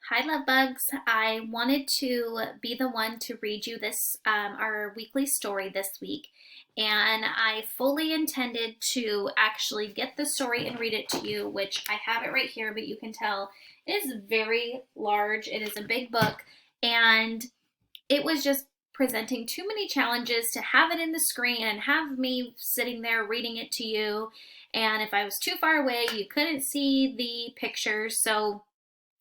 Hi, love bugs. I wanted to be the one to read you this our weekly story this week, and I fully intended to actually get the story and read it to you, which I have it right here, but you can tell it is very large. It is a big book, and it was just presenting too many challenges to have it in the screen and have me sitting there reading it to you. And if I was too far away, you couldn't see the pictures. So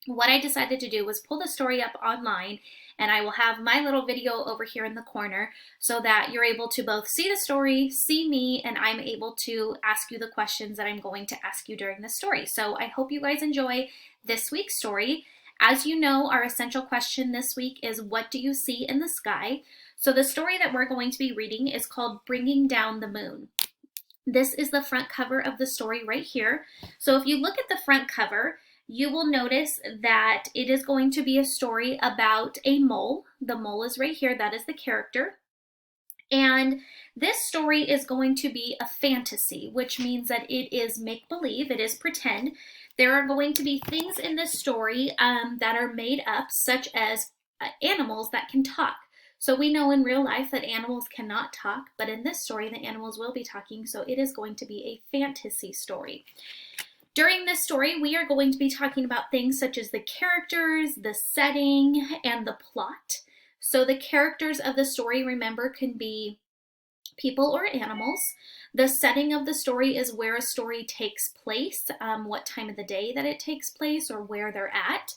what I decided to do was pull the story up online, and I will have my little video over here in the corner so that you're able to both see the story, see me, and I'm able to ask you the questions that I'm going to ask you during the story. So I hope you guys enjoy this week's story. As you know, our essential question this week is, what do you see in the sky? So the story that we're going to be reading is called Bringing Down the Moon. This is the front cover of the story right here. So if you look at the front cover, you will notice that it is going to be a story about a mole. The mole is right here. That is the character. And this story is going to be a fantasy, which means that it is make-believe. It is pretend. There are going to be things in this story that are made up, such as animals that can talk. So we know in real life that animals cannot talk, but in this story, the animals will be talking. So it is going to be a fantasy story. During this story, we are going to be talking about things such as the characters, the setting, and the plot. So the characters of the story, remember, can be people or animals. The setting of the story is where a story takes place, what time of the day that it takes place, or where they're at.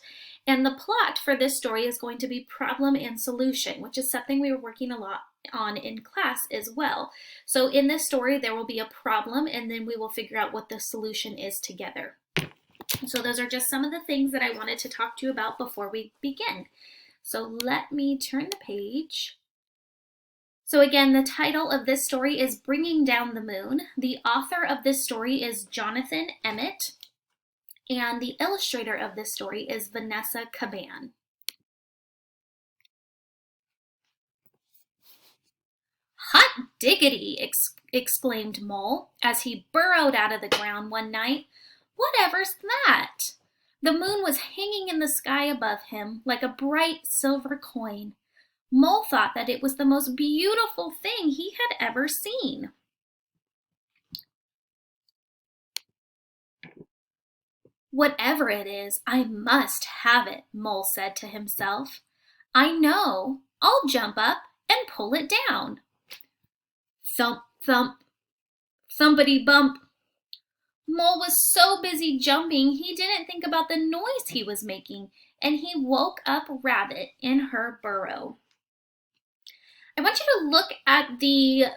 And the plot for this story is going to be problem and solution, which is something we were working a lot on in class as well. So in this story, there will be a problem, and then we will figure out what the solution is together. So those are just some of the things that I wanted to talk to you about before we begin. So let me turn the page. So again, the title of this story is Bringing Down the Moon. The author of this story is Jonathan Emmett, and the illustrator of this story is Vanessa Caban. Hot diggity, exclaimed Mole as he burrowed out of the ground one night. Whatever's that? The moon was hanging in the sky above him like a bright silver coin. Mole thought that it was the most beautiful thing he had ever seen. Whatever it is, I must have it, Mole said to himself. I know. I'll jump up and pull it down. Thump, thump, thumpity bump. Mole was so busy jumping he didn't think about the noise he was making, and he woke up Rabbit in her burrow. I want you to look at the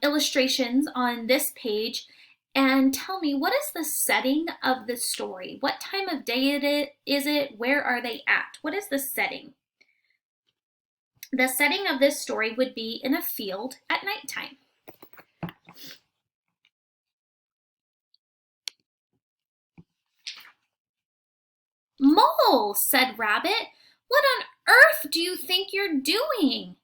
illustrations on this page and tell me, what is the setting of the story? What time of day is it? Where are they at? What is the setting? The setting of this story would be in a field at nighttime. Mole, said Rabbit, what on earth do you think you're doing?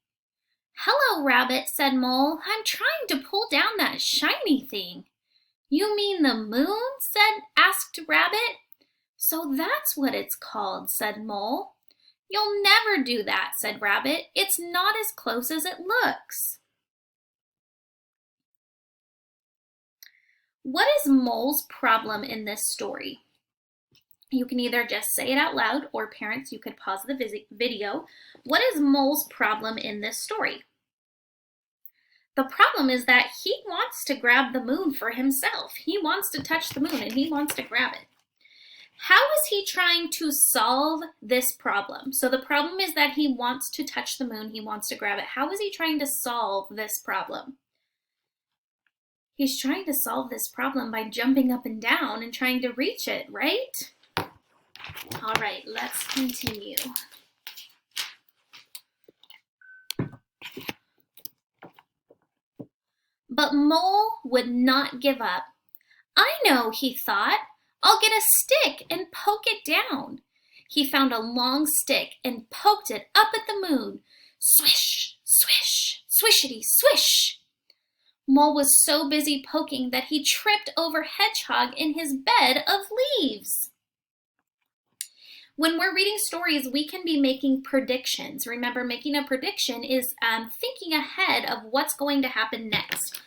Hello, Rabbit, said Mole. I'm trying to pull down that shiny thing. You mean the moon? Asked Rabbit. So that's what it's called, said Mole. You'll never do that, said Rabbit. It's not as close as it looks. What is Mole's problem in this story? You can either just say it out loud, or parents, you could pause the video. What is Mole's problem in this story? The problem is that he wants to grab the moon for himself. He wants to touch the moon and he wants to grab it. How is he trying to solve this problem? So the problem is that he wants to touch the moon, he wants to grab it. How is he trying to solve this problem? He's trying to solve this problem by jumping up and down and trying to reach it, right? All right, let's continue. But Mole would not give up. I know, he thought. I'll get a stick and poke it down. He found a long stick and poked it up at the moon. Swish, swish, swishity, swish. Mole was so busy poking that he tripped over Hedgehog in his bed of leaves. When we're reading stories, we can be making predictions. Remember, making a prediction is thinking ahead of what's going to happen next.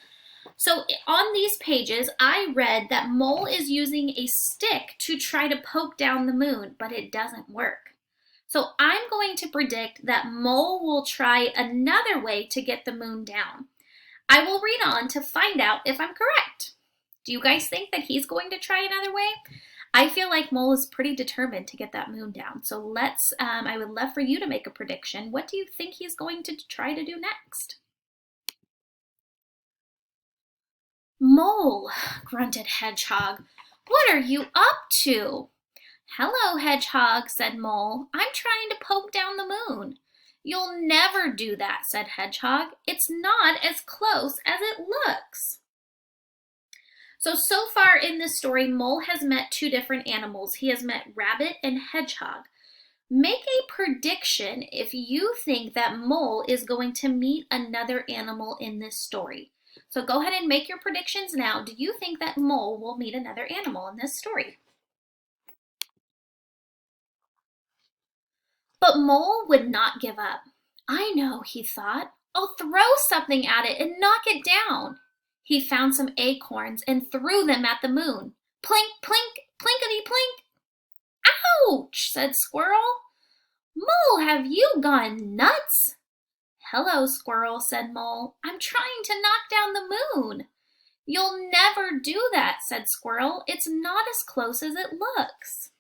So on these pages, I read that Mole is using a stick to try to poke down the moon, but it doesn't work. So I'm going to predict that Mole will try another way to get the moon down. I will read on to find out if I'm correct. Do you guys think that he's going to try another way? I feel like Mole is pretty determined to get that moon down. So I would love for you to make a prediction. What do you think he's going to try to do next? Mole, grunted Hedgehog. What are you up to? Hello, Hedgehog, said Mole. I'm trying to poke down the moon. You'll never do that, said Hedgehog. It's not as close as it looks. So far in this story, Mole has met two different animals. He has met Rabbit and Hedgehog. Make a prediction if you think that Mole is going to meet another animal in this story. So go ahead and make your predictions now. Do you think that Mole will meet another animal in this story? But Mole would not give up. I know, he thought. I'll throw something at it and knock it down. He found some acorns and threw them at the moon. Plink, plink, plinkety, plink. Ouch, said Squirrel. Mole, have you gone nuts? Hello, Squirrel, said Mole. I'm trying to knock down the moon. You'll never do that, said Squirrel. It's not as close as it looks.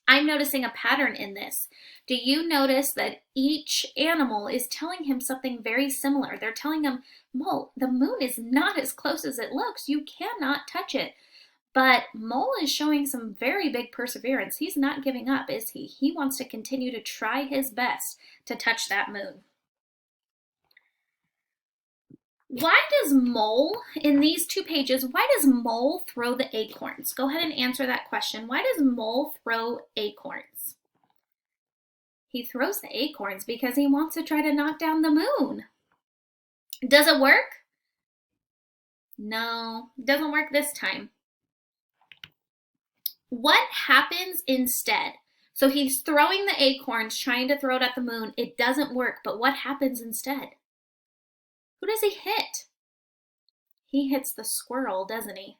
I'm noticing a pattern in this. Do you notice that each animal is telling him something very similar? They're telling him, Mole, the moon is not as close as it looks. You cannot touch it. But Mole is showing some very big perseverance. He's not giving up, is he? He wants to continue to try his best to touch that moon. Why does Mole, in these two pages, why does Mole throw the acorns? Go ahead and answer that question. Why does Mole throw acorns? He throws the acorns because he wants to try to knock down the moon. Does it work? No, it doesn't work this time. What happens instead? So he's throwing the acorns, trying to throw it at the moon. It doesn't work, but what happens instead? Who does he hit? He hits the squirrel, doesn't he?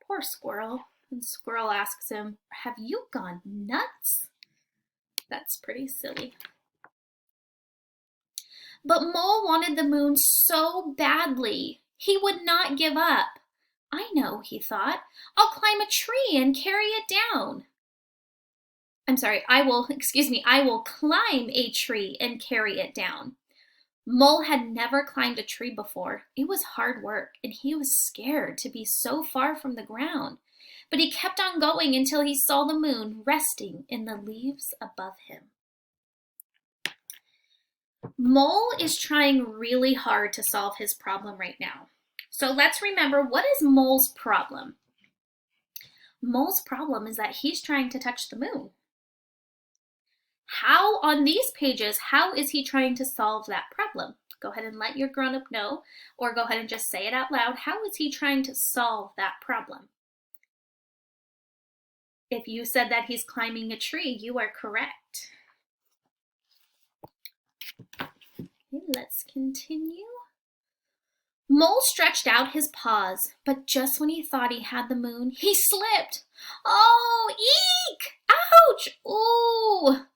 Poor squirrel. And Squirrel asks him, have you gone nuts? That's pretty silly. But Mole wanted the moon so badly. He would not give up. I know, he thought. I'll climb a tree and carry it down. I will climb a tree and carry it down. Mole had never climbed a tree before. It was hard work, and he was scared to be so far from the ground. But he kept on going until he saw the moon resting in the leaves above him. Mole is trying really hard to solve his problem right now. So let's remember, what is Mole's problem? Mole's problem is that he's trying to touch the moon. How, on these pages, how is he trying to solve that problem? Go ahead and let your grown-up know, or go ahead and just say it out loud. How is he trying to solve that problem? If you said that he's climbing a tree, you are correct. Okay, let's continue. Mole stretched out his paws, but just when he thought he had the moon, he slipped. Oh, eek! Ouch! Ooh!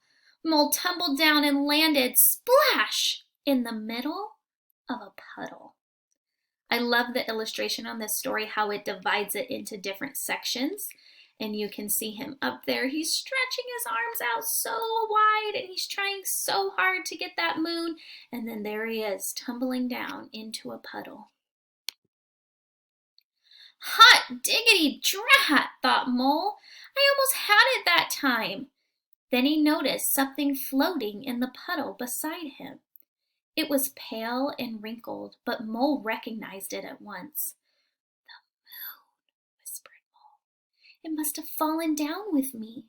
Mole tumbled down and landed, splash, in the middle of a puddle. I love the illustration on this story, how it divides it into different sections. And you can see him up there. He's stretching his arms out so wide and he's trying so hard to get that moon. And then there he is, tumbling down into a puddle. Hot diggity drat, thought Mole. I almost had it that time. Then he noticed something floating in the puddle beside him. It was pale and wrinkled, but Mole recognized it at once. The moon, whispered Mole. It must have fallen down with me.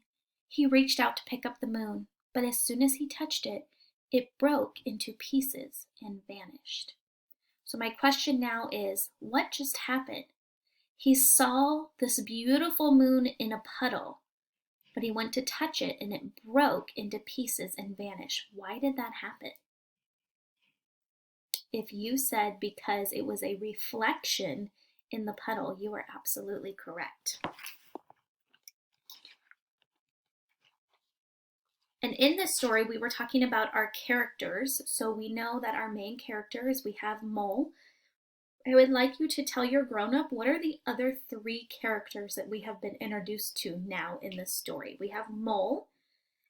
He reached out to pick up the moon, but as soon as he touched it, it broke into pieces and vanished. So my question now is, what just happened? He saw this beautiful moon in a puddle, but he went to touch it and it broke into pieces and vanished. Why did that happen? If you said because it was a reflection in the puddle, you are absolutely correct. And in this story, we were talking about our characters. So we know that our main characters, we have Mole. I would like you to tell your grown-up, what are the other 3 characters that we have been introduced to now in this story? We have Mole,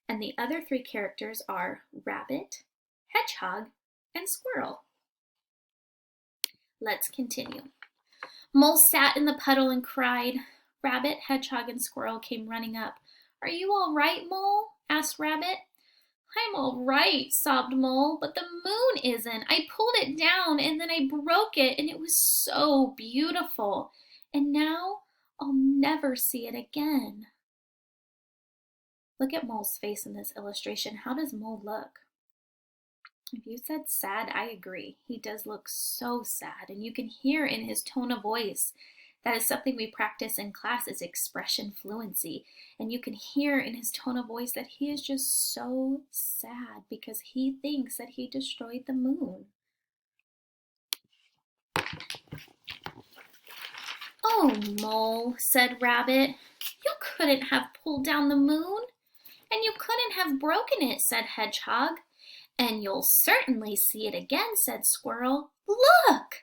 and the other 3 characters are Rabbit, Hedgehog, and Squirrel. Let's continue. Mole sat in the puddle and cried. Rabbit, Hedgehog, and Squirrel came running up. Are you all right, Mole? Asked Rabbit. I'm all right, sobbed Mole, but the moon isn't. I pulled it down and then I broke it and it was so beautiful. And now I'll never see it again. Look at Mole's face in this illustration. How does Mole look? If you said sad, I agree. He does look so sad, and you can hear in his tone of voice. That is something we practice in class, is expression fluency. And you can hear in his tone of voice that he is just so sad because he thinks that he destroyed the moon. Oh, Mole, said Rabbit, you couldn't have pulled down the moon, and you couldn't have broken it, said Hedgehog. And you'll certainly see it again, said Squirrel. Look!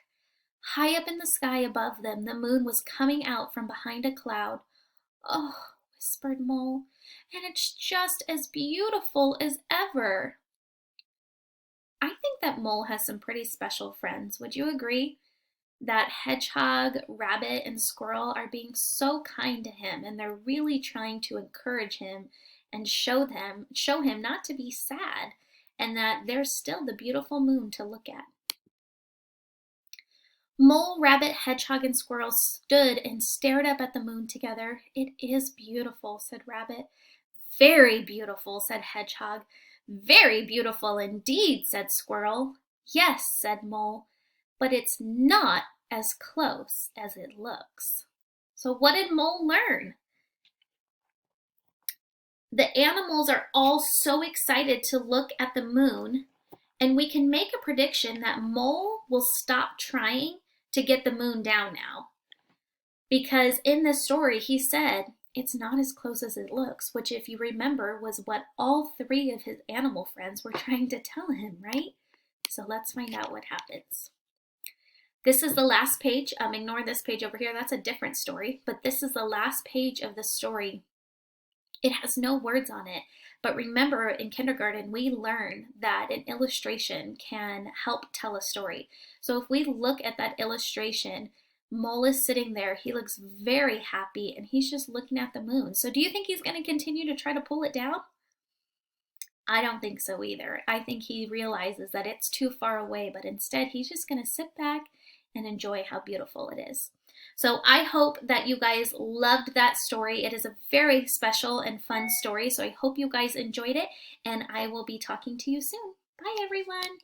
High up in the sky above them, the moon was coming out from behind a cloud. Oh, whispered Mole, and it's just as beautiful as ever. I think that Mole has some pretty special friends. Would you agree? That Hedgehog, Rabbit, and Squirrel are being so kind to him, and they're really trying to encourage him and show him not to be sad, and that there's still the beautiful moon to look at. Mole, Rabbit, Hedgehog, and Squirrel stood and stared up at the moon together. It is beautiful, said Rabbit. Very beautiful, said Hedgehog. Very beautiful indeed, said Squirrel. Yes, said Mole, but it's not as close as it looks. So what did Mole learn? The animals are all so excited to look at the moon, and we can make a prediction that Mole will stop trying to get the moon down now. Because in this story, he said, it's not as close as it looks, which if you remember was what all 3 of his animal friends were trying to tell him, right? So let's find out what happens. This is the last page. Ignore this page over here. That's a different story, but this is the last page of the story. It has no words on it, but remember in kindergarten, we learn that an illustration can help tell a story. So if we look at that illustration, Mole is sitting there, he looks very happy, and he's just looking at the moon. So do you think he's going to continue to try to pull it down? I don't think so either. I think he realizes that it's too far away, but instead he's just going to sit back and enjoy how beautiful it is. So I hope that you guys loved that story. It is a very special and fun story, so I hope you guys enjoyed it, and I will be talking to you soon. Bye, everyone.